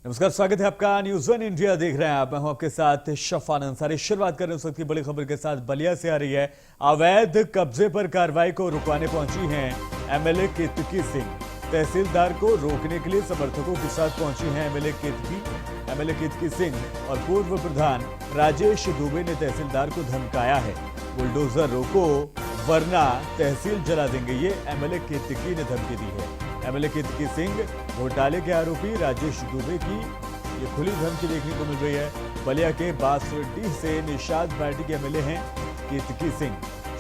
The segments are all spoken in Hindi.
नमस्कार, स्वागत है आपका। न्यूज़ वन इंडिया देख रहे हैं आप। मैं हूं आपके साथ शफान अंसारी। शुरुआत कर रहे हैं उस वक्त की बड़ी खबर के साथ। बलिया से आ रही है। अवैध कब्जे पर कार्रवाई को रुकवाने पहुंची हैं एमएलए केतकी सिंह। तहसीलदार को रोकने के लिए समर्थकों के साथ पहुंची हैं एमएलए केतकी सिंह और पूर्व प्रधान राजेश दुबे ने तहसीलदार को धमकाया है। बुलडोजर रोको वरना तहसील जला देंगे, ये एमएलए केतकी ने धमकी दी है। एमएलए केतकी सिंह घोटाले के आरोपी राजेश दुबे की ये खुली धमकी देखने को मिल रही है। बलिया के बासुरडीह से निषाद पार्टी के एमएलए हैं केतकी सिंह।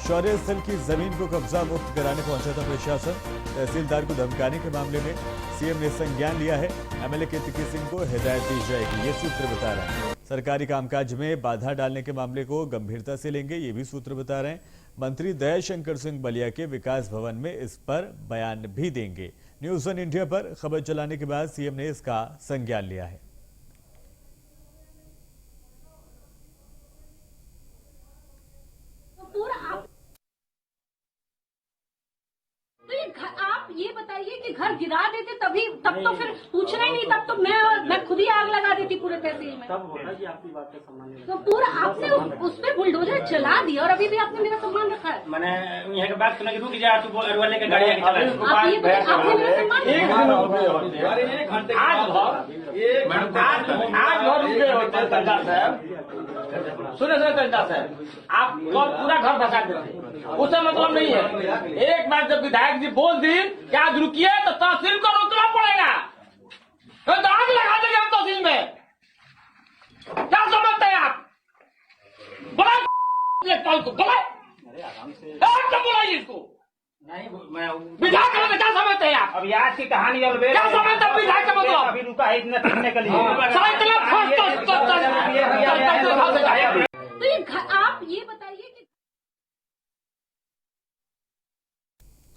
शौर्य स्थल की जमीन को कब्जा मुक्त कराने पहुंचा था प्रशासन। तहसीलदार को धमकाने के मामले में सीएम ने संज्ञान लिया है। एमएलए केतकी सिंह को हिदायत दी जाएगी, ये सूत्र बता रहे हैं। सरकारी कामकाज में बाधा डालने के मामले को गंभीरता से लेंगे, ये भी सूत्र बता रहे हैं। मंत्री दयाशंकर सिंह बलिया के विकास भवन में इस पर बयान भी देंगे। न्यूज़ वन इंडिया पर खबर चलाने के बाद सीएम ने इसका संज्ञान लिया है। आप ये बताइए कि घर गिरा देते तभी, तब तो फिर पूछना ही नहीं, तब तो मैं खुद ही आग लगा देती पूरे तहसील में। तो पूरा आपने उस पे बुलडोजर चला दिया और अभी भी आपने मेरा सम्मान रखा है। मैंने यहाँ के बात सुना कि रुक जा, तू अरवल के गाड़ी आके चला। आप ये बताइए, आपने मेरा सम्मान सुने तहसीलदार साहब, आप पूरा घर धसा देते, उससे मतलब नहीं है। एक बार जब विधायक जी बोल दी कि आज रुकिए तो तहसील को रोकना पड़ेगा, तो आग लगा देंगे हम तहसील में। क्या समझते हैं आप? बुलाइए इसको। विधायक में क्या समझते हैं आप? अभी आज की कहानी क्या समझते हैं विधायक का मतलब? अभी रुका है इतना सीखने के लिए। तो ये आप ये बताइए कि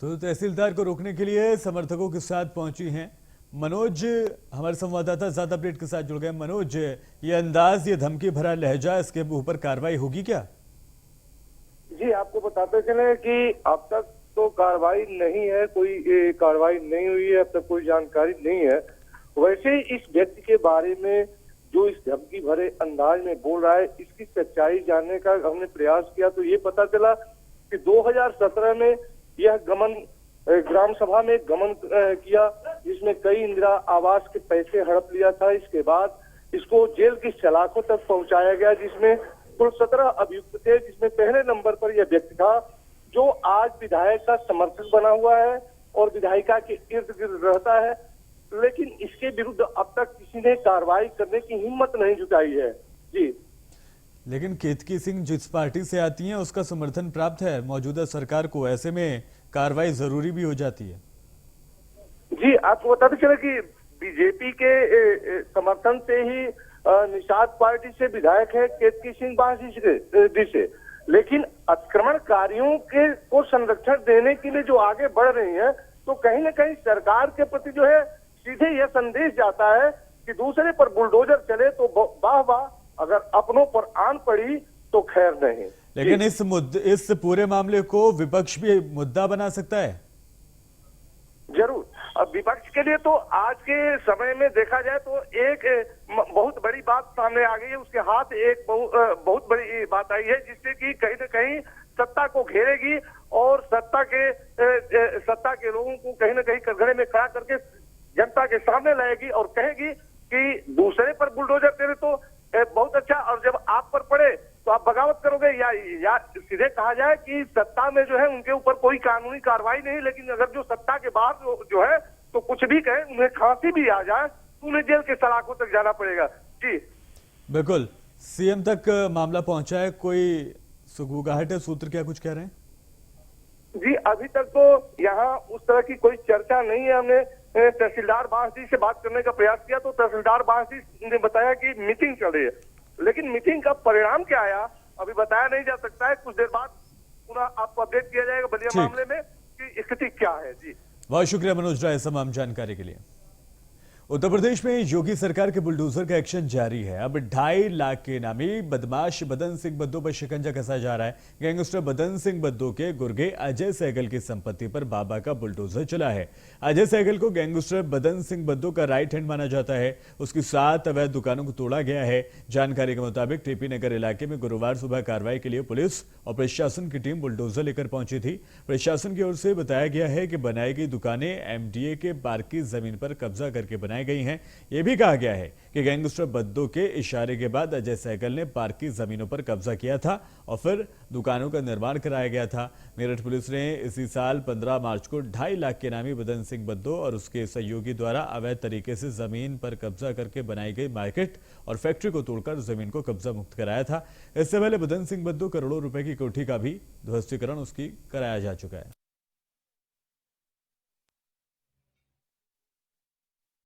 तो तहसीलदार को रोकने के लिए समर्थकों के साथ पहुंची हैं मनोज। हमारे संवाददाता ज्यादा अपडेट के साथ जुड़ गए। मनोज, ये अंदाज, ये धमकी भरा लहजा, इसके ऊपर कार्रवाई होगी क्या? जी, आपको बताते चले कि अब तक तो कार्रवाई नहीं है, कोई कार्रवाई नहीं हुई है, अब तक कोई जानकारी नहीं है। वैसे इस व्यक्ति के बारे में जो इस धमकी भरे अंदाज में बोल रहा है, इसकी सच्चाई जानने का हमने प्रयास किया तो ये पता चला कि 2017 में यह गमन ग्राम सभा में गमन किया, जिसमें कई इंदिरा आवास के पैसे हड़प लिया था। इसके बाद इसको जेल की सलाखों तक पहुंचाया गया, जिसमें कुल 17 अभियुक्त थे, जिसमें पहले नंबर पर यह व्यक्ति था जो आज विधायक का समर्थक बना हुआ है और विधायिका के इर्द गिर्द रहता है। लेकिन इसके विरुद्ध अब तक किसी ने कार्रवाई करने की हिम्मत नहीं जुटाई है। जी, लेकिन केतकी सिंह जिस पार्टी से आती हैं उसका समर्थन प्राप्त है मौजूदा सरकार को, ऐसे में कार्रवाई जरूरी भी हो जाती है। जी, आपको बताते चले कि बीजेपी के समर्थन से ही निषाद पार्टी से विधायक है केतकी सिंह बांसी से, लेकिन आक्रमणकारियों के को संरक्षण देने के लिए जो आगे बढ़ रही है, तो कहीं न कहीं सरकार के प्रति जो है सीधे यह संदेश जाता है कि दूसरे पर बुलडोजर चले तो वाह वाह, अगर अपनों पर आन पड़ी तो खैर नहीं। लेकिन इस पूरे मामले को विपक्ष भी मुद्दा बना सकता है। जरूर, अब विपक्ष के लिए तो आज के समय में देखा जाए तो एक बहुत बड़ी बात सामने आ गई है। उसके हाथ एक बहुत बड़ी बात आई है, जिससे कि कहीं न कहीं सत्ता को घेरेगी और सत्ता के लोगों को कहीं न कहीं कटघरे में खड़ा करके जनता के सामने लाएगी और कहेगी कि दूसरे पर बुलडोजर तेरे तो बहुत अच्छा, और जब आप पर पड़े तो आप बगावत करोगे, या सीधे कहा जाए कि सत्ता में जो है उनके ऊपर कोई कानूनी कार्रवाई नहीं, लेकिन अगर जो सत्ता के बाहर जो है तो कुछ भी कहे, उन्हें खांसी भी आ जाए तो उन्हें जेल के सलाखों तक जाना पड़ेगा। जी बिल्कुल, सीएम तक मामला पहुंचा है, कोई सुगबुगाहट है, सूत्र क्या कुछ कह रहे हैं? जी, अभी तक तो यहाँ उस तरह की कोई चर्चा नहीं है। हमने तहसीलदार बांसी से बात करने का प्रयास किया तो तहसीलदार बांसी ने बताया कि मीटिंग चल रही है, लेकिन मीटिंग का परिणाम क्या आया अभी बताया नहीं जा सकता है। कुछ देर बाद पुनः आपको अपडेट किया जाएगा बलिया मामले में कि स्थिति क्या है। जी, बहुत शुक्रिया मनोज राय तमाम जानकारी के लिए। उत्तर प्रदेश में योगी सरकार के बुलडोजर का एक्शन जारी है। अब 2.5 लाख के नामी बदमाश बदन सिंह बद्दो पर शिकंजा कसा जा रहा है। गैंगस्टर बदन सिंह बद्दो के गुर्गे अजय सहगल की संपत्ति पर बाबा का बुलडोजर चला है। अजय सहगल को गैंगस्टर बदन सिंह बद्दो का राइट हैंड माना जाता है। उसकी 7 अवैध दुकानों को तोड़ा गया है। जानकारी के मुताबिक टीपी नगर इलाके में गुरुवार सुबह कार्रवाई के लिए पुलिस और प्रशासन की टीम बुलडोजर लेकर पहुंची थी। प्रशासन की ओर से बताया गया है कि बनाई गई दुकानें एमडीए के पार्क की जमीन पर कब्जा करके बनाई गई हैं। यह भी कहा गया है कि गैंगस्टर बद्दो के इशारे के बाद अजय सहगल ने पार्क की जमीनों पर कब्जा किया था और फिर दुकानों का निर्माण कराया गया था। मेरठ पुलिस ने इसी साल 15 मार्च को 2.5 लाख के नामी बदन सिंह बद्दो और उसके सहयोगी द्वारा अवैध तरीके से जमीन पर कब्जा करके बनाई गई मार्केट और फैक्ट्री को तोड़कर जमीन को कब्जा मुक्त कराया था। इससे पहले बदन सिंह बद्दो करोड़ों रुपए की कोठी का भी ध्वस्तीकरण उसकी कराया जा चुका है।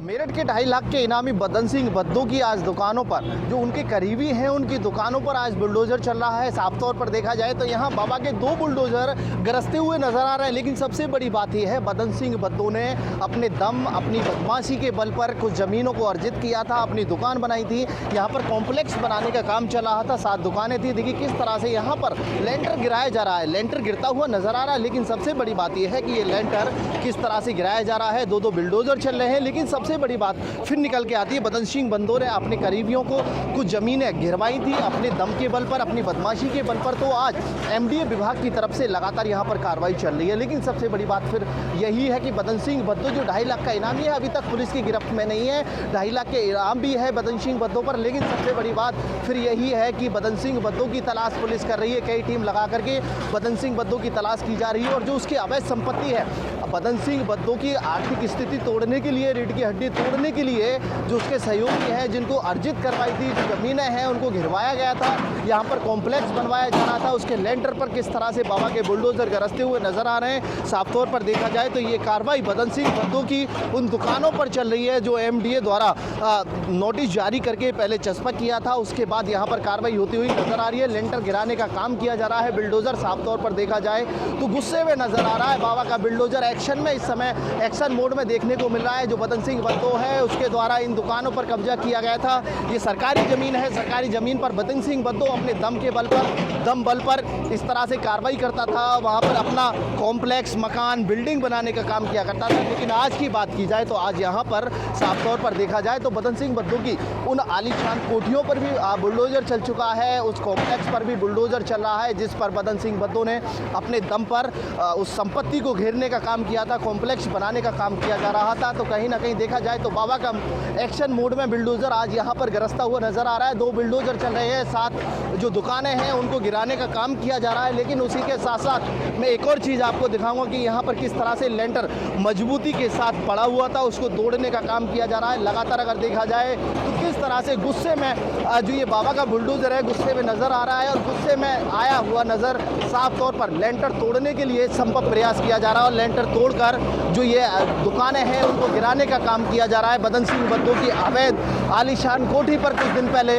मेरठ के 2.5 लाख के इनामी बदन सिंह बद्दो की आज दुकानों पर, जो उनके करीबी हैं, उनकी दुकानों पर आज बुलडोजर चल रहा है। साफ तौर पर देखा जाए तो यहाँ बाबा के 2 बुलडोजर गरजते हुए नजर आ रहे हैं। लेकिन सबसे बड़ी बात यह है, बदन सिंह बद्दो ने अपने दम, अपनी बदमाशी के बल पर कुछ जमीनों को अर्जित किया था, अपनी दुकान बनाई थी। यहाँ पर कॉम्प्लेक्स बनाने का काम चल रहा था, 7 दुकानें थी। देखिए किस तरह से यहाँ पर लेंटर गिराया जा रहा है, लेंटर गिरता हुआ नजर आ रहा है। लेकिन सबसे बड़ी बात यह है कि ये लेंटर किस तरह से गिराया जा रहा है। 2 बुलडोजर चल रहे हैं। लेकिन सबसे बड़ी बात फिर निकल के आती है, बदन सिंह बद्दो ने अपने करीबियों को कुछ जमीनें गिरवाई थी अपने दम के बल पर, अपनी बदमाशी के बल पर। तो आज एमडीए विभाग की तरफ से लगातार यहाँ पर कार्रवाई चल रही है। लेकिन सबसे बड़ी बात फिर यही है कि बदन सिंह बद्दो जो 2.5 लाख का इनामी है, अभी तक पुलिस की गिरफ्त में नहीं है। 2.5 लाख के इनाम भी है बदन सिंह बद्दो पर। लेकिन सबसे बड़ी बात फिर यही है कि बदन सिंह बद्दो की तलाश पुलिस कर रही है। कई टीम लगा करके बदन सिंह बद्दो की तलाश की जा रही है। और जो उसकी अवैध संपत्ति है, बदन सिंह बद्दो की आर्थिक स्थिति तोड़ने के लिए, रीढ़ की हड्डी तोड़ने के लिए जो उसके सहयोगी हैं, जिनको अर्जित करवाई थी, जो जमीनें हैं, उनको घिरवाया गया था। यहाँ पर कॉम्प्लेक्स बनवाया जा रहा था। उसके लेंटर पर किस तरह से बाबा के बुलडोजर गरजते हुए नजर आ रहे हैं। साफ तौर पर देखा जाए तो ये कार्रवाई बदन सिंह बद्दो की उन दुकानों पर चल रही है जो एमडीए द्वारा नोटिस जारी करके पहले चस्पा किया था। उसके बाद यहाँ पर कार्रवाई होती हुई नजर आ रही है। लेंटर गिराने का काम किया जा रहा है। बुलडोजर साफ तौर पर देखा जाए तो गुस्से में नजर आ रहा है। बाबा का बुलडोजर एक्शन में, इस समय एक्शन मोड में देखने को मिल रहा है। जो बदन सिंह बद्दो है, उसके द्वारा इन दुकानों पर कब्जा किया गया था। ये सरकारी जमीन है। सरकारी जमीन पर बदन सिंह बद्दो अपने दम के बल पर इस तरह से कार्रवाई करता था। वहां पर अपना कॉम्प्लेक्स, मकान, बिल्डिंग बनाने का काम किया करता था। लेकिन आज की बात की जाए तो आज यहाँ पर साफ तौर पर देखा जाए तो बदन सिंह बद्दो की उन आलीशान कोठियों पर भी बुलडोजर चल चुका है। उस कॉम्प्लेक्स पर भी बुलडोजर चल रहा है, जिस पर बदन सिंह बद्दो ने अपने दम पर उस संपत्ति को घेरने का काम किया था, कॉम्प्लेक्स बनाने का काम किया जा रहा था। तो कहीं ना कहीं देखा जाए तो बाबा का एक्शन मोड में बुलडोजर आज यहाँ पर गरजता हुआ नजर आ रहा है। 2 बुलडोजर चल रहे हैं, 7 जो दुकानें हैं उनको गिराने का काम किया जा रहा है। लेकिन उसी के साथ साथ मैं एक और चीज़ आपको दिखाऊंगा कि यहाँ पर किस तरह से लेंटर मजबूती के साथ पड़ा हुआ था, उसको तोड़ने का काम किया जा रहा है। लगातार अगर देखा जाए तो किस तरह से गुस्से में जो ये बाबा का बुलडोजर है, गुस्से में नजर आ रहा है। और गुस्से में आया हुआ नजर साफ तौर पर लेंटर तोड़ने के लिए संभव प्रयास किया जा रहा है। और लेंटर तोड़कर जो ये दुकानें हैं उनको गिराने का काम किया जा रहा है। बदन सिंह बद्दो की अवैध आलीशान कोठी पर कुछ दिन पहले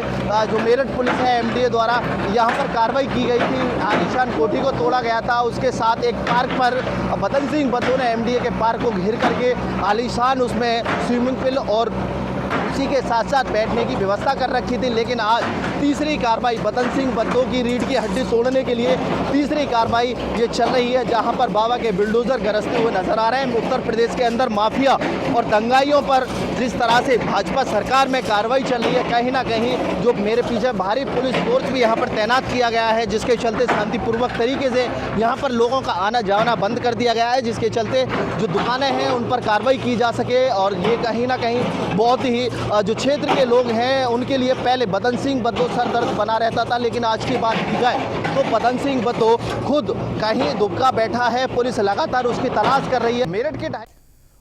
जो मेरठ पुलिस है, एमडीए द्वारा यहाँ पर कार्रवाई की गई थी। आलीशान कोठी को तोड़ा गया था। उसके साथ एक पार्क पर बदन सिंह बद्दो ने एमडीए के पार्क को घेर करके आलीशान उसमें स्विमिंग पूल और उसी के साथ साथ बैठने की व्यवस्था कर रखी थी। लेकिन आज तीसरी कार्रवाई बदन सिंह बद्दो की रीढ़ की हड्डी तोड़ने के लिए तीसरी कार्रवाई ये चल रही है, जहां पर बाबा के बुलडोजर गरजते हुए नजर आ रहे हैं। उत्तर प्रदेश के अंदर माफिया और दंगाइयों पर जिस तरह से भाजपा सरकार में कार्रवाई चल रही है, कहीं ना कहीं जो मेरे पीछे भारी पुलिस फोर्स भी यहाँ पर तैनात किया गया है, जिसके चलते शांतिपूर्वक तरीके से यहाँ पर लोगों का आना जाना बंद कर दिया गया है, जिसके चलते जो दुकानें हैं उन पर कार्रवाई की जा सके। और ये कहीं ना कहीं बहुत ही जो क्षेत्र के लोग हैं उनके लिए पहले बदन सिंह बद्दो सरदर्द बना रहता था। लेकिन आज की बात की जाए तो बदन सिंह बद्दो खुद कहीं दुबका बैठा है। पुलिस लगातार उसकी तलाश कर रही है।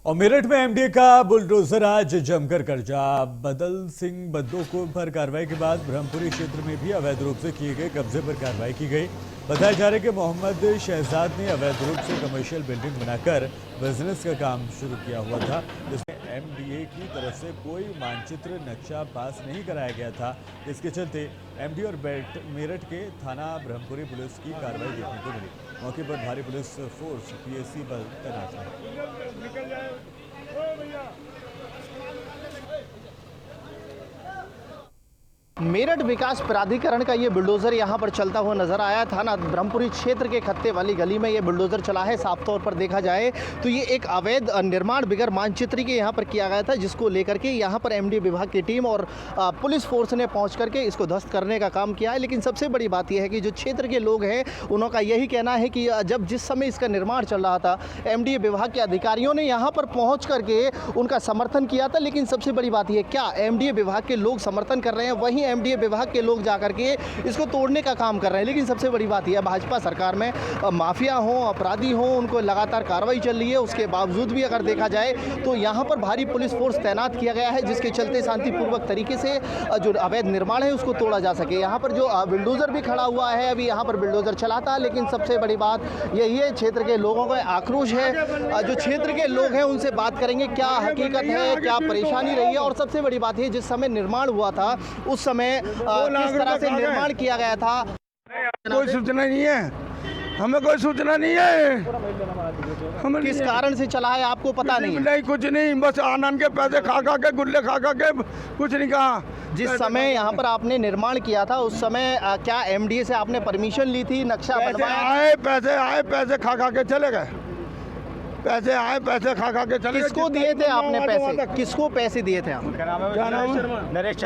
मेरठ में एमडीए का बुलडोजर आज जमकर कर्जा। बदन सिंह बद्दो को पर कार्रवाई के बाद ब्रह्मपुरी क्षेत्र में भी अवैध रूप से किए गए कब्जे पर कार्रवाई की गई। बताया जा रहा है कि मोहम्मद शहजाद ने अवैध रूप से कमर्शियल बिल्डिंग बनाकर बिजनेस का काम शुरू किया हुआ था, जिसमें एमडीए की तरफ से कोई मानचित्र नक्शा पास नहीं कराया गया था। इसके चलते एमडीए और मेरठ के थाना ब्रह्मपुरी पुलिस की कार्रवाई देखने को मिली। मौके पर भारी पुलिस फोर्स पीएसी बल तैनात है। मेरठ विकास प्राधिकरण का ये बुलडोजर यहाँ पर चलता हुआ नजर आया। थाना ब्रह्मपुरी क्षेत्र के खत्ते वाली गली में ये बुलडोजर चला है। साफ तौर पर देखा जाए तो ये एक अवैध निर्माण बिगर मानचित्र के यहाँ पर किया गया था, जिसको लेकर के यहाँ पर एमडीए विभाग की टीम और पुलिस फोर्स ने पहुँच करके इसको ध्वस्त करने का काम किया है। लेकिन सबसे बड़ी बात यह है कि जो क्षेत्र के लोग हैं उनका यही कहना है कि जब जिस समय इसका निर्माण चल रहा था एमडीए विभाग के अधिकारियों ने यहाँ पर पहुँच करके उनका समर्थन किया था। लेकिन सबसे बड़ी बात यह, क्या एमडीए विभाग के लोग समर्थन कर रहे हैं, वहीं एमडीए विभाग के लोग जाकर के इसको तोड़ने का काम कर रहे हैं। लेकिन सबसे बड़ी बात यह, भाजपा सरकार में माफिया हो, अपराधी हो, उनको लगातार कार्रवाई चल रही है। उसके बावजूद भी अगर देखा जाए तो यहाँ पर भारी पुलिस फोर्स तैनात किया गया है, जिसके चलते शांतिपूर्वक तरीके से जो अवैध निर्माण है उसको तोड़ा जा सके। यहाँ पर जो बुलडोजर भी खड़ा हुआ है, अभी यहाँ पर बुलडोजर चलाता है। लेकिन सबसे बड़ी बात यही है, क्षेत्र के लोगों का आक्रोश है। जो क्षेत्र के लोग हैं उनसे बात करेंगे, क्या हकीकत है, क्या परेशानी रही है। और सबसे बड़ी बात है, जिस समय निर्माण हुआ था उस समय किस तरह से निर्माण किया गया था। कोई सूचना नहीं है, हमें कोई सूचना नहीं है। हमें किस कारण से चला है आपको पता नहीं? नहीं, कुछ नहीं, बस आनंद के पैसे खा के गुल्ले खा के कुछ नहीं कहा। जिस समय यहाँ पर आपने निर्माण किया था उस समय क्या एमडीए से आपने परमिशन ली थी? नक्शा बनवाया? पैसे आए, पैसे खा के चले गए। पैसे आए, पैसे खा के चले। किसको दिए थे आपने पैसे? किसको पैसे दिए थे आप? क्या नाम है? नरेश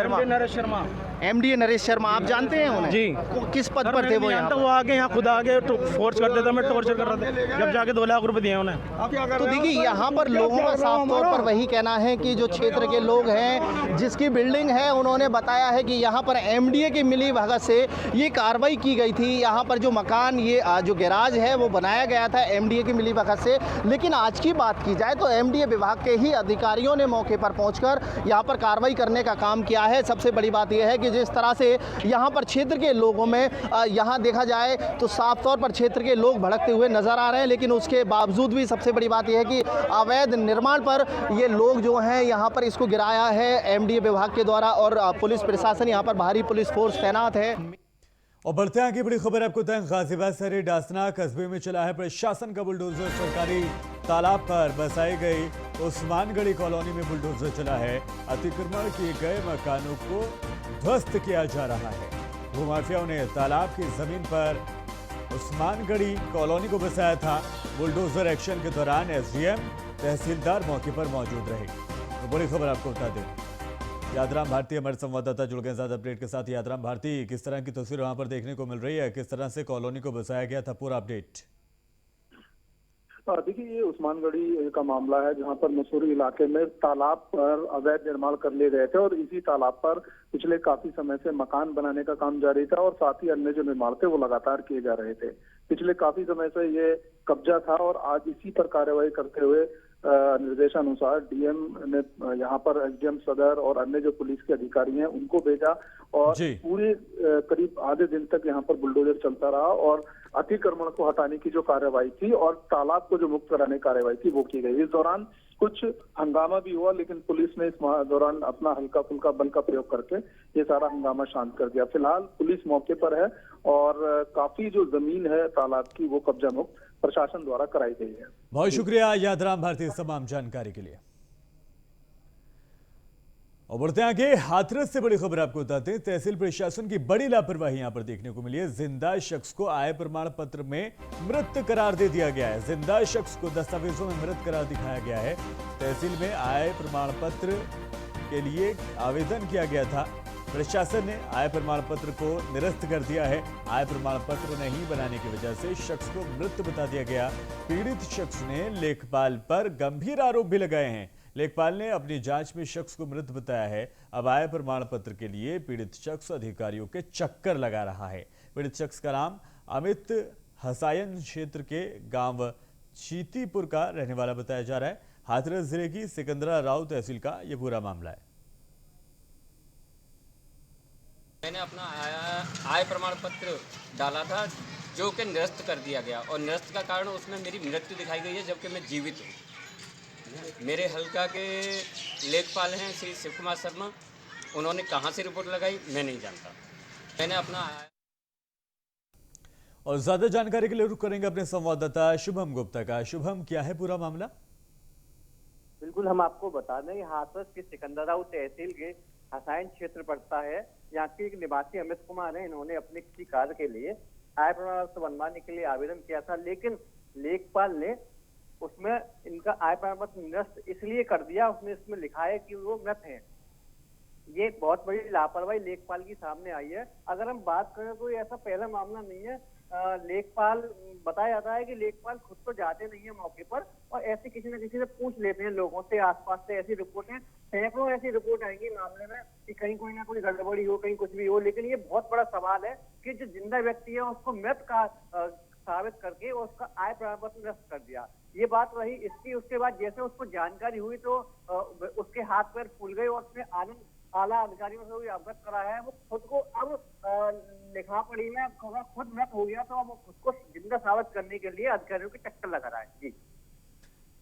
शर्मा। एमडीए नरेश शर्मा, आप जानते हैं उन्हें? जी। किस पद पर थे वो यहाँ पर? वो आगे यहाँ खुद आगे फोर्स करते थे, मैं टॉर्चर कर रहा था, जब जाके 2 लाख रुपए दिए उन्हें। तो देखिए, यहाँ पर लोगों का साफ तौर पर वही कहना है कि जो क्षेत्र के लोग हैं, जिसकी बिल्डिंग है, उन्होंने बताया है कि यहाँ पर एमडीए की मिली भगत से ये कार्रवाई की गई थी। यहाँ पर जो मकान, ये जो गैराज है वो बनाया गया था एमडीए की मिली भगत से। लेकिन आज की बात की जाए तो एमडीए विभाग के ही अधिकारियों ने मौके पर पहुंचकर यहाँ पर कार्रवाई करने का काम किया है। सबसे बड़ी बात यह है कि जिस तरह से यहाँ पर क्षेत्र के लोगों में यहाँ देखा जाए तो साफ तौर पर क्षेत्र के लोग भड़कते हुए नजर आ रहे हैं। लेकिन उसके बावजूद भी सबसे बड़ी बात यह है कि अवैध निर्माण पर ये लोग जो हैं यहाँ पर इसको गिराया है एमडीए विभाग के द्वारा, और पुलिस प्रशासन यहाँ पर भारी पुलिस फोर्स तैनात है। और बढ़ते हैं आगे, बड़ी खबर आपको तय गाजियाबाद शहर डासना कस्बे में चला है प्रशासन का बुलडोजर। सरकारी तालाब पर बसाई गई उस्मानगढ़ी कॉलोनी में बुलडोजर चला है। अतिक्रमण किए गए मकानों को ध्वस्त किया जा रहा है। भूमाफियाओं ने तालाब की जमीन पर उस्मानगढ़ी कॉलोनी को बसाया था। बुलडोजर एक्शन के दौरान एसडीएम तहसीलदार मौके पर मौजूद रहे। तो बड़ी खबर आपको बता दें, यादराम भारती हमारे संवाददाता जुड़ गए ज्यादा अपडेट के साथ। यादराम भारती, किस तरह की तस्वीर वहां पर देखने को मिल रही है, किस तरह से कॉलोनी को बसाया गया था, पूरा अपडेट? देखिए, ये उस्मानगढ़ी का मामला है जहां पर मसूरी इलाके में तालाब पर अवैध निर्माण कर लिए गए थे और इसी तालाब पर पिछले काफी समय से मकान बनाने का काम जारी था और साथ ही अन्य जो निर्माण थे वो लगातार किए जा रहे थे। पिछले काफी समय से ये कब्जा था और आज इसी पर कार्रवाई करते हुए निर्देशानुसार डीएम ने यहाँ पर एसडीएम सदर और अन्य जो पुलिस के अधिकारी हैं उनको भेजा और पूरे करीब आधे दिन तक यहाँ पर बुलडोजर चलता रहा और अतिक्रमण को हटाने की जो कार्रवाई थी और तालाब को जो मुक्त कराने की कार्रवाई थी वो की गई। इस दौरान कुछ हंगामा भी हुआ, लेकिन पुलिस ने इस दौरान अपना हल्का फुल्का बल का प्रयोग करके ये सारा हंगामा शांत कर दिया। फिलहाल पुलिस मौके पर है और काफी जो जमीन है तालाब की वो कब्जा मुक्त प्रशासन द्वारा कराई गई है। बहुत शुक्रिया यादराम भारती इस तमाम जानकारी के लिए। और बढ़ते हैं आगे, हाथरस से बड़ी खबर आपको बताते हैं। तहसील प्रशासन की बड़ी लापरवाही यहां पर देखने को मिली है। जिंदा शख्स को आय प्रमाण पत्र में मृत करार दे दिया गया है। जिंदा शख्स को दस्तावेजों में मृत करार दिखाया गया है। तहसील में आय प्रमाण पत्र के लिए आवेदन किया गया था। प्रशासन ने आय प्रमाण पत्र को निरस्त कर दिया है। आय प्रमाण पत्र नहीं बनाने की वजह से शख्स को मृत बता दिया गया। पीड़ित शख्स ने लेखपाल पर गंभीर आरोप भी लगाए हैं। लेखपाल ने अपनी जांच में शख्स को मृत बताया है। अब आय प्रमाण पत्र के लिए पीड़ित शख्स अधिकारियों के चक्कर लगा रहा है। पीड़ित शख्स का नाम अमित हसायन क्षेत्र के गांव चीतीपुर का रहने वाला बताया जा रहा है। हाथरस जिले की सिकंदरा राव तहसील का यह पूरा मामला है। मैंने अपना आय प्रमाण पत्र डाला था जो कि निरस्त कर दिया गया और निरस्त का कारण उसमें मेरी मृत्यु दिखाई गई है, जबकि मैं जीवित हूँ। मेरे हल्का के लेखपाल हैं श्री शिव कुमार शर्मा, उन्होंने कहाँ से रिपोर्ट लगाई मैं नहीं जानता। मैंने अपना और ज्यादा जानकारी के लिए रुक करेंगे अपने संवाददाता शुभम गुप्ता का। शुभम, क्या है पूरा मामला? बिल्कुल, हम आपको बता दें, हाथरस के सिकंदराव तहसील के हसाइन क्षेत्र पड़ता है। यहाँ के एक निवासी अमित कुमार है, इन्होंने अपने किसी कार्य के लिए आय प्रमाण पत्र बनवाने के लिए आवेदन किया था, लेकिन लेखपाल ने उसमें इनका आय प्रमाण पत्र निरस्त इसलिए कर दिया, उसने इसमें लिखा है कि वो मृत हैं। ये बहुत बड़ी लापरवाही लेखपाल की सामने आई है। अगर हम बात करें तो ऐसा पहला मामला नहीं है। लेखपाल बताया जाता है कि लेखपाल खुद तो जाते नहीं है मौके पर और ऐसे किसी न किसी से पूछ लेते हैं लोगों से, आसपास से। ऐसी रिपोर्टें सैकड़ों ऐसी रिपोर्ट आएंगी मामले में कि कहीं कोई ना कोई गड़बड़ी हो, कहीं कुछ भी हो। लेकिन ये बहुत बड़ा सवाल है कि जो जिंदा व्यक्ति है उसको मृत का साबित करके उसका आय प्रमाण पत्र निरस्त कर दिया। ये बात रही इसकी। उसके बाद जैसे उसको जानकारी हुई तो उसके हाथ पैर फूल गए और उसने आला अधिकारियों से भी अवगत करा है। वो खुद को अब लिखा पड़ी में खुद मृत हो गया, तो अब खुद को जिंदा साबित करने के लिए अधिकारियों की टक्कर लगा रहा है। जी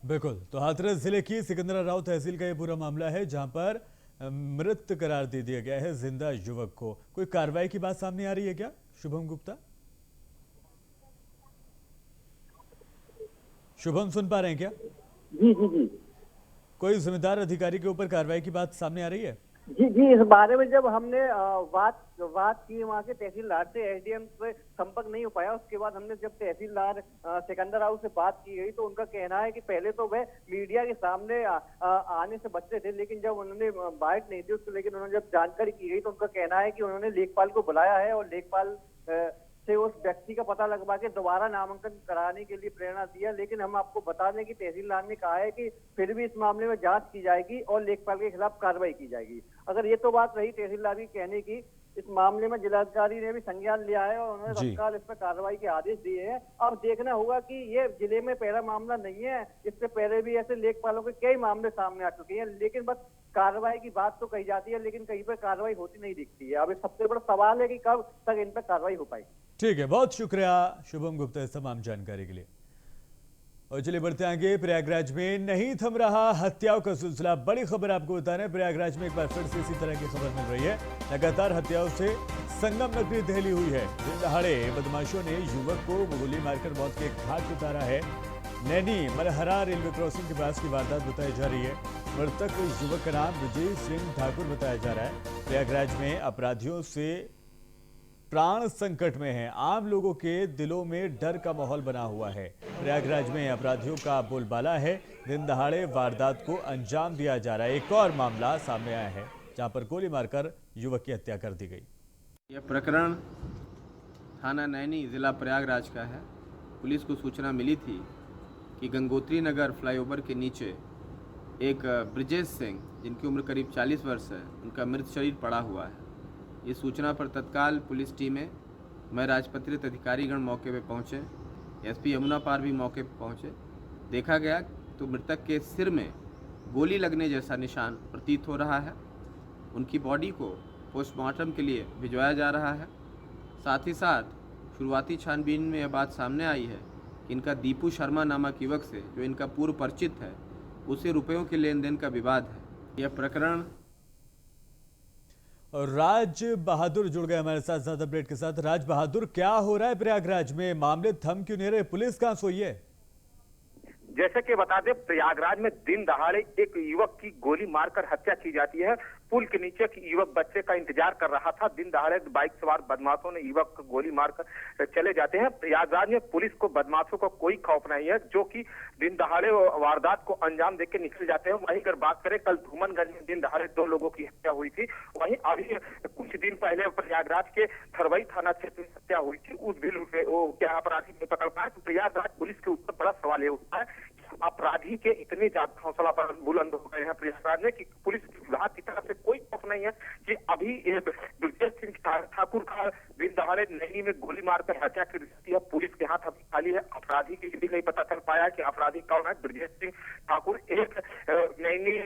बिल्कुल। तो हाथरस जिले की सिकंदराराव तहसील का ये पूरा मामला है, जहां पर मृत करार दे दिया गया है जिंदा युवक को। कोई कार्रवाई की बात सामने आ रही है क्या शुभम गुप्ता? शुभम सुन पा रहे हैं क्या? जी जी जी कोई जिम्मेदार अधिकारी के ऊपर कार्रवाई की बात सामने आ रही है? जी जी इस बारे में जब हमने बात की वहाँ के तहसीलदार से, एसडीएम से संपर्क नहीं हो पाया। उसके बाद हमने जब तहसीलदार सिकंदराव से बात की गई तो उनका कहना है कि पहले तो वह मीडिया के सामने आने से बचते थे, लेकिन जब उन्होंने बाइट नहीं दी उसको, लेकिन उन्होंने जब जानकारी की गई तो उनका कहना है कि उन्होंने लेखपाल को बुलाया है और लेखपाल से उस व्यक्ति का पता लगवा के दोबारा नामांकन कराने के लिए प्रेरणा दिया। लेकिन हम आपको बता दें कि तहसीलदार ने कहा है कि फिर भी इस मामले में जांच की जाएगी और लेखपाल के खिलाफ कार्रवाई की जाएगी। अगर ये तो बात रही तहसीलदार की कहने की, इस मामले में जिलाधिकारी ने भी संज्ञान लिया है और उन्होंने तत्काल इस पर कार्रवाई के आदेश दिए हैं। अब देखना होगा कि ये जिले में पहला मामला नहीं है, इससे पहले भी ऐसे लेखपालों के कई मामले सामने आ चुके हैं। लेकिन बस कार्रवाई की बात तो कही जाती है, लेकिन कहीं पर कार्रवाई होती नहीं दिखती है। अब सबसे बड़ा सवाल है कि कब तक इन पर कार्रवाई हो पाएगी। ठीक है, बहुत शुक्रिया शुभम गुप्ता इस तमाम जानकारी के लिए। और चलिए बढ़ते आगे। प्रयागराज में नहीं थम रहा हत्याओं का सिलसिला। बड़ी खबर आपको बता रहे हैं, प्रयागराज में एक बार फिर से इसी तरह की खबर मिल रही है। लगातार हत्याओं से संगम नगरी दहली हुई है। दिन दहाड़े बदमाशों ने युवक को गोली मारकर मौत के घाट उतारा है। नैनी मलहरा रेलवे क्रॉसिंग के पास की वारदात बताई जा रही है। मृतक युवक का नाम विजय सिंह ठाकुर बताया जा रहा है। प्रयागराज में अपराधियों से प्राण संकट में है। आम लोगों के दिलों में डर का माहौल बना हुआ है। प्रयागराज में अपराधियों का बोलबाला है। दिन दहाड़े वारदात को अंजाम दिया जा रहा है। एक और मामला सामने आया है जहां पर गोली मारकर युवक की हत्या कर दी गई। यह प्रकरण थाना नैनी जिला प्रयागराज का है। पुलिस को सूचना मिली थी कि गंगोत्री नगर फ्लाईओवर के नीचे एक ब्रिजेश सिंह, जिनकी उम्र करीब 40 वर्ष है, उनका मृत शरीर पड़ा हुआ है। इस सूचना पर तत्काल पुलिस टीमें, मैं राजपत्रित अधिकारीगण मौके पर पहुँचे, एसपी यमुना पार भी मौके पर पहुँचे। देखा गया तो मृतक के सिर में गोली लगने जैसा निशान प्रतीत हो रहा है। उनकी बॉडी को पोस्टमार्टम के लिए भिजवाया जा रहा है। साथ ही साथ शुरुआती छानबीन में यह बात सामने आई है कि इनका दीपू शर्मा नामक युवक से, जो इनका पूर्व परिचित है, उसे रुपयों के लेन देन का विवाद है। यह प्रकरण। और राज बहादुर जुड़ गए हमारे साथ ज्यादा अपडेट के साथ। राज बहादुर, क्या हो रहा है प्रयागराज में? मामले थम क्यों नहीं रहे? पुलिस कहां सोई है? जैसे कि बता दें, प्रयागराज में दिन दहाड़े एक युवक की गोली मारकर हत्या की जाती है। पुल के नीचे युवक बच्चे का इंतजार कर रहा था। दिन दहाड़े बाइक सवार बदमाशों ने युवक को गोली मारकर चले जाते हैं। प्रयागराज में पुलिस को बदमाशों को कोई खौफ नहीं है, जो कि दिन दहाड़े वारदात को अंजाम देकर निकल जाते हैं। वहीं अगर बात करें, कल धूमनगंज में दिन दहाड़े 2 लोगों की हत्या हुई थी। वहीं अभी कुछ दिन पहले प्रयागराज के थरवई थाना क्षेत्र में हत्या हुई थी। उस भी क्या अपराधी नहीं पकड़ पाए। तो प्रयागराज पुलिस के ऊपर बड़ा सवाल ये उठता है, अपराधी के इतने ज्यादा हौसला पर बुलंद हो गए हैं प्रयागराज में कि पुलिस विभाग की तरफ से कोई खौफ नहीं है कि अभी ब्रजेश सिंह ठाकुर का दिन दहाड़े नैनी में गोली मारकर हत्या कर दी है। पुलिस के हाथ अभी खाली है। अपराधी की भी नहीं पता चल पाया कि अपराधी कौन है। ब्रजेश सिंह ठाकुर एक नैनी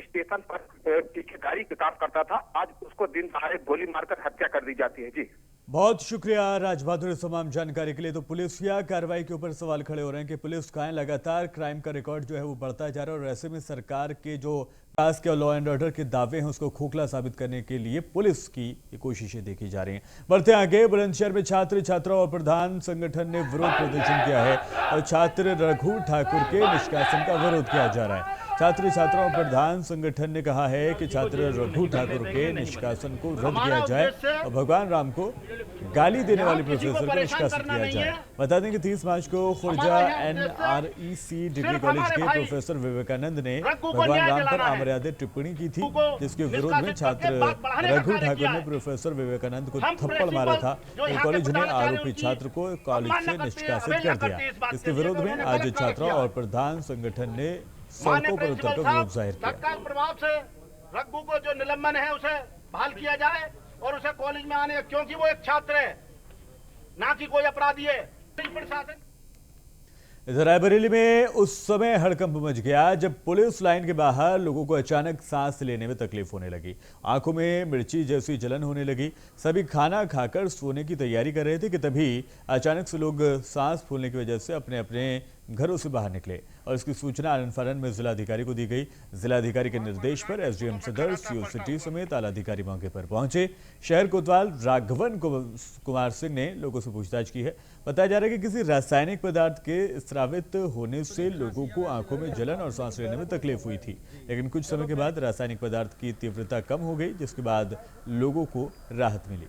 स्टेशन पर ठेकेदारी का काम करता था। आज उसको दिन दहाड़े गोली मारकर हत्या कर दी जाती है। जी बहुत शुक्रिया राज बहादुर तमाम जानकारी के लिए। तो पुलिस या कार्रवाई के ऊपर सवाल खड़े हो रहे हैं कि पुलिस का लगातार क्राइम का रिकॉर्ड जो है वो बढ़ता जा रहा है और ऐसे में सरकार के जो विकास के और लॉ एंड ऑर्डर के दावे हैं उसको खोखला साबित करने के लिए पुलिस की कोशिशें देखी जा रही हैं। बढ़ते आगे। बुलंदशहर में छात्र छात्राओं और प्रधान संगठन ने विरोध प्रदर्शन किया है और छात्र रघु ठाकुर के निष्कासन का विरोध किया जा रहा है। छात्र छात्राओं प्रधान संगठन ने कहा है कि छात्र रघु ठाकुर के निष्कासन को रद्द किया जाए और भगवान राम को गाली देने वाले प्रोफेसर को निष्कासित किया जाए। बता दें कि 30 मार्च को खुर्जा NREC डिग्री कॉलेज के प्रोफेसर विवेकानंद ने भगवान राम पर अमर्यादित टिप्पणी की थी, जिसके विरोध में छात्र रघु ठाकुर ने प्रोफेसर विवेकानंद को थप्पड़ मारा था। तो कॉलेज ने आरोपी छात्र को कॉलेज से निष्कासित कर दिया। इसके विरोध में आज छात्रों और प्रधान संगठन ने सड़कों पर उतरकर विरोध जाहिर किया। तत्काल प्रभाव से रघु को जो निलंबन है उसे बहाल किया जाए और उसे कॉलेज में आने, क्योंकि वो एक छात्र है, ना कि कोई अपराधी है। प्रशासन इधर रायबरेली में उस समय हड़कंप मच गया जब पुलिस लाइन के बाहर लोगों को अचानक सांस लेने में तकलीफ होने लगी, आंखों में मिर्ची जैसी जलन होने लगी। सभी खाना खाकर सोने की तैयारी कर रहे थे कि तभी अचानक से लोग सांस फूलने की वजह से अपने अपने घरों से बाहर निकले और इसकी सूचना आनंद-फानन में जिलाधिकारी को दी गई। जिलाधिकारी के निर्देश पर SDM सदर, CO सिटी समेत आला अधिकारी मौके पर पहुंचे। शहर कोतवाल राघवन कुमार सिंह ने लोगों से पूछताछ की है। बताया जा रहा है कि किसी रासायनिक पदार्थ के स्रावित होने से लोगों को आंखों में जलन और सांस लेने में तकलीफ हुई थी, लेकिन कुछ समय के बाद रासायनिक पदार्थ की तीव्रता कम हो गई, जिसके बाद लोगों को राहत मिली।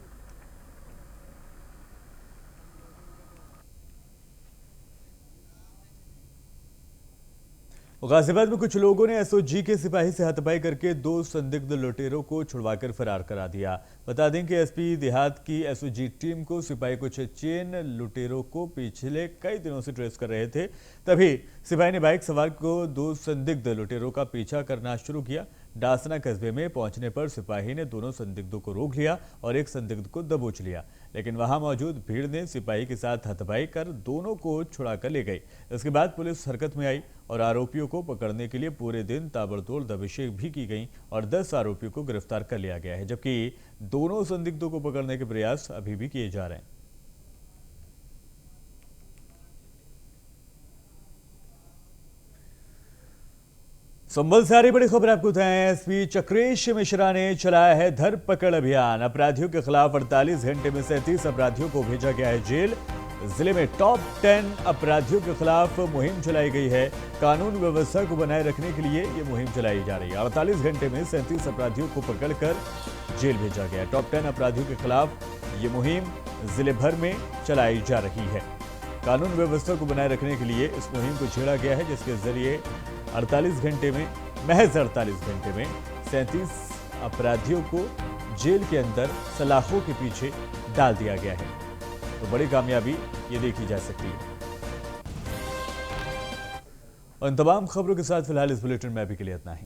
गाजियाबाद में कुछ लोगों ने SOG के सिपाही से हाथापाई करके 2 संदिग्ध लुटेरों को छुड़वाकर फरार करा दिया। बता दें कि SP देहात की SOG टीम को सिपाही कुछ चेन लुटेरों को पिछले कई दिनों से ट्रेस कर रहे थे, तभी सिपाही ने बाइक सवार को 2 संदिग्ध लुटेरों का पीछा करना शुरू किया। डासना कस्बे में पहुंचने पर सिपाही ने दोनों संदिग्धों को रोक लिया और एक संदिग्ध को दबोच लिया, लेकिन वहां मौजूद भीड़ ने सिपाही के साथ हाथापाई कर दोनों को छुड़ा कर ले गई। इसके बाद पुलिस हरकत में आई और आरोपियों को पकड़ने के लिए पूरे दिन ताबड़तोड़ दबिशें भी की गई और 10 आरोपियों को गिरफ्तार कर लिया गया है, जबकि दोनों संदिग्धों को पकड़ने के प्रयास अभी भी किए जा रहे हैं। संभल से आ रही बड़ी खबर आपको बताएं। SP चक्रेश मिश्रा ने चलाया है धरपकड़ अभियान। अपराधियों के खिलाफ 48 घंटे में 37 अपराधियों को भेजा गया है जेल। जिले में टॉप 10 अपराधियों के खिलाफ मुहिम चलाई गई है। कानून व्यवस्था को बनाए रखने के लिए ये मुहिम चलाई जा रही है। 48 घंटे में 37 अपराधियों को पकड़कर जेल भेजा गया। टॉप 10 अपराधियों के खिलाफ ये मुहिम जिले भर में चलाई जा रही है। कानून व्यवस्था को बनाए रखने के लिए इस मुहिम को छेड़ा गया है, जिसके जरिए 48 घंटे में, महज 48 घंटे में 37 अपराधियों को जेल के अंदर सलाखों के पीछे डाल दिया गया है। तो बड़ी कामयाबी ये देखी जा सकती है। और इन तमाम खबरों के साथ फिलहाल इस बुलेटिन में अभी के लिए इतना ही।